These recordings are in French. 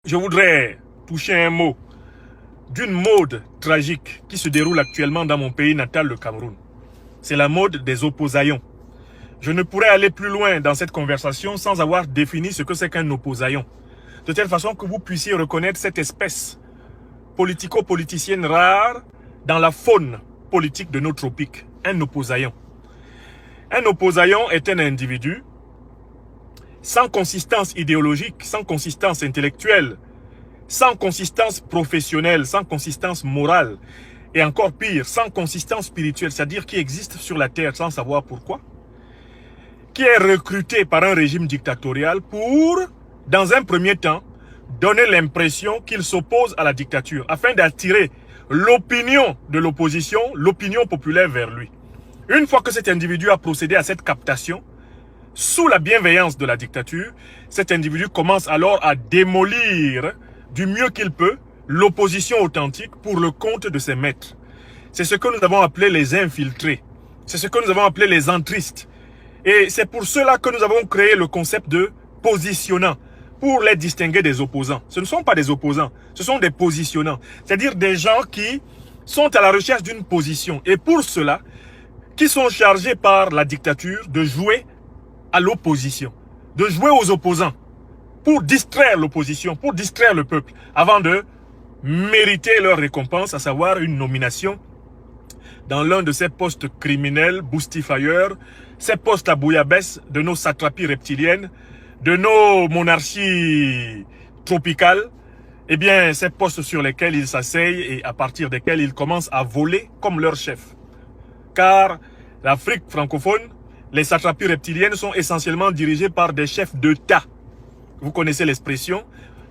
Je voudrais toucher un mot d'une mode tragique qui se déroule actuellement dans mon pays natal, le Cameroun. C'est la mode des opposaillons. Je ne pourrais aller plus loin dans cette conversation sans avoir défini ce que c'est qu'un opposaillon. De telle façon que vous puissiez reconnaître cette espèce politico-politicienne rare dans la faune politique de nos tropiques. Un opposaillon. Un opposaillon est un individu sans consistance idéologique, sans consistance intellectuelle, sans consistance professionnelle, sans consistance morale, et encore pire, sans consistance spirituelle, c'est-à-dire qui existe sur la terre sans savoir pourquoi, qui est recruté par un régime dictatorial pour, dans un premier temps, donner l'impression qu'il s'oppose à la dictature, afin d'attirer l'opinion de l'opposition, l'opinion populaire vers lui. Une fois que cet individu a procédé à cette captation, sous la bienveillance de la dictature, cet individu commence alors à démolir du mieux qu'il peut l'opposition authentique pour le compte de ses maîtres. C'est ce que nous avons appelé les infiltrés. C'est ce que nous avons appelé les entristes. Et c'est pour cela que nous avons créé le concept de positionnant, pour les distinguer des opposants. Ce ne sont pas des opposants, ce sont des positionnants. C'est-à-dire des gens qui sont à la recherche d'une position. Et pour cela, qui sont chargés par la dictature de jouer à l'opposition, de jouer aux opposants, pour distraire l'opposition, pour distraire le peuple, avant de mériter leur récompense, à savoir une nomination dans l'un de ces postes criminels, boustifailleurs, ces postes à bouillabaisse de nos satrapies reptiliennes, de nos monarchies tropicales, eh bien, ces postes sur lesquels ils s'asseyent et à partir desquels ils commencent à voler comme leur chef. Car l'Afrique francophone, les satrapies reptiliennes sont essentiellement dirigées par des chefs d'État. Vous connaissez l'expression,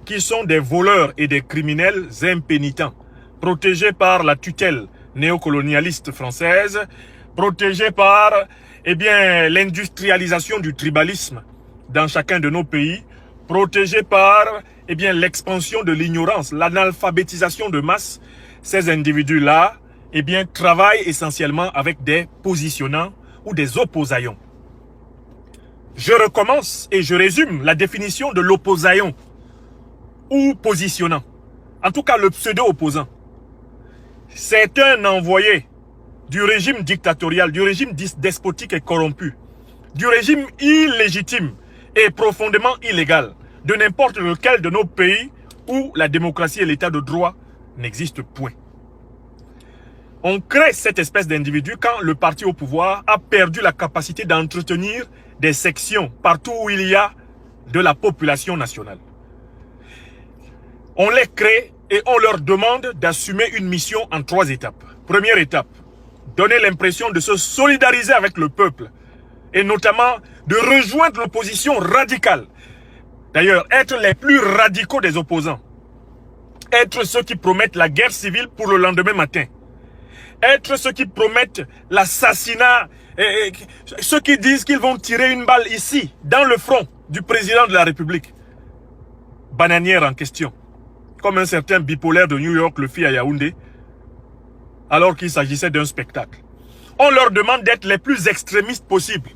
qui sont des voleurs et des criminels impénitents, protégés par la tutelle néocolonialiste française, protégés par l'industrialisation du tribalisme dans chacun de nos pays, protégés par l'expansion de l'ignorance, l'analphabétisation de masse. Ces individus-là travaillent essentiellement avec des positionnants ou des opposaillons. Je recommence et je résume la définition de l'opposaillon ou positionnant. En tout cas, le pseudo-opposant. C'est un envoyé du régime dictatorial, du régime despotique et corrompu, du régime illégitime et profondément illégal de n'importe lequel de nos pays où la démocratie et l'état de droit n'existent point. On crée cette espèce d'individu quand le parti au pouvoir a perdu la capacité d'entretenir des sections partout où il y a de la population nationale. On les crée et on leur demande d'assumer une mission en 3 étapes. Première étape, donner l'impression de se solidariser avec le peuple et notamment de rejoindre l'opposition radicale. D'ailleurs, être les plus radicaux des opposants. Être ceux qui promettent la guerre civile pour le lendemain matin. Être ceux qui promettent l'assassinat, ceux qui disent qu'ils vont tirer une balle ici, dans le front du président de la République. Bananière en question. Comme un certain bipolaire de New York le fit à Yaoundé, alors qu'il s'agissait d'un spectacle. On leur demande d'être les plus extrémistes possibles,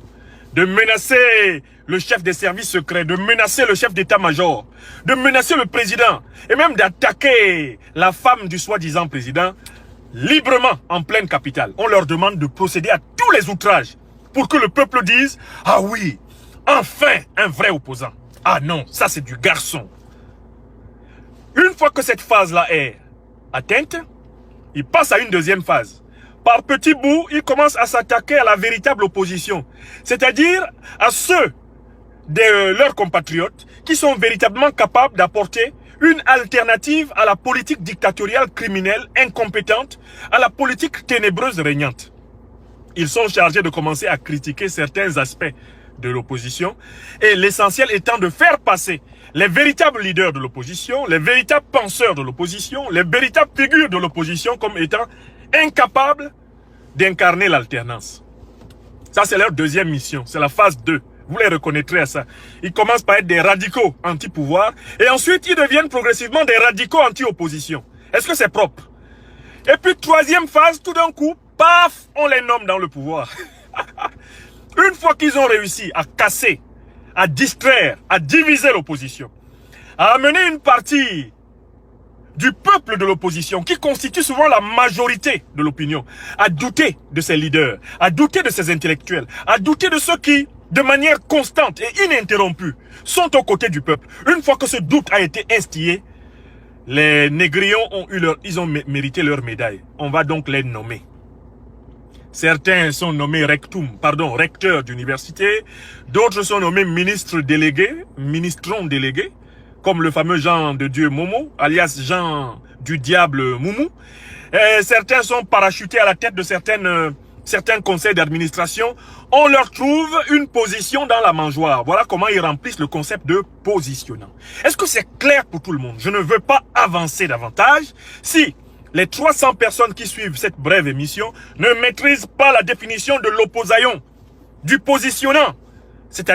de menacer le chef des services secrets, de menacer le chef d'état-major, de menacer le président, et même d'attaquer la femme du soi-disant président, librement en pleine capitale. On leur demande de procéder à tous les outrages pour que le peuple dise « Ah oui, enfin un vrai opposant. Ah non, ça c'est du garçon. » Une fois que cette phase-là est atteinte, il passe à une deuxième phase. Par petits bouts, il commence à s'attaquer à la véritable opposition, c'est-à-dire à ceux de leurs compatriotes qui sont véritablement capables d'apporter une alternative à la politique dictatoriale criminelle incompétente, à la politique ténébreuse régnante. Ils sont chargés de commencer à critiquer certains aspects de l'opposition et l'essentiel étant de faire passer les véritables leaders de l'opposition, les véritables penseurs de l'opposition, les véritables figures de l'opposition comme étant incapables d'incarner l'alternance. Ça, c'est leur deuxième mission, c'est la phase 2. Vous les reconnaîtrez à ça. Ils commencent par être des radicaux anti-pouvoir et ensuite ils deviennent progressivement des radicaux anti-opposition. Est-ce que c'est propre? Et puis troisième phase, tout d'un coup, paf, on les nomme dans le pouvoir. Une fois qu'ils ont réussi à casser, à distraire, à diviser l'opposition, à amener une partie du peuple de l'opposition, qui constitue souvent la majorité de l'opinion, à douter de ses leaders, à douter de ses intellectuels, à douter de ceux qui, de manière constante et ininterrompue, sont aux côtés du peuple. Une fois que ce doute a été instillé, les négrillons ils ont mérité leur médaille. On va donc les nommer. Certains sont nommés recteurs d'université, d'autres sont nommés ministrons délégués, comme le fameux Jean de Dieu Momo, alias Jean du Diable Moumou. Et certains sont parachutés à la tête de certains conseils d'administration. On leur trouve une position dans la mangeoire. Voilà comment ils remplissent le concept de positionnant. Est-ce que c'est clair pour tout le monde? Je ne veux pas avancer davantage. Si les 300 personnes qui suivent cette brève émission ne maîtrisent pas la définition de l'opposaillon, du positionnant, c'est-à-dire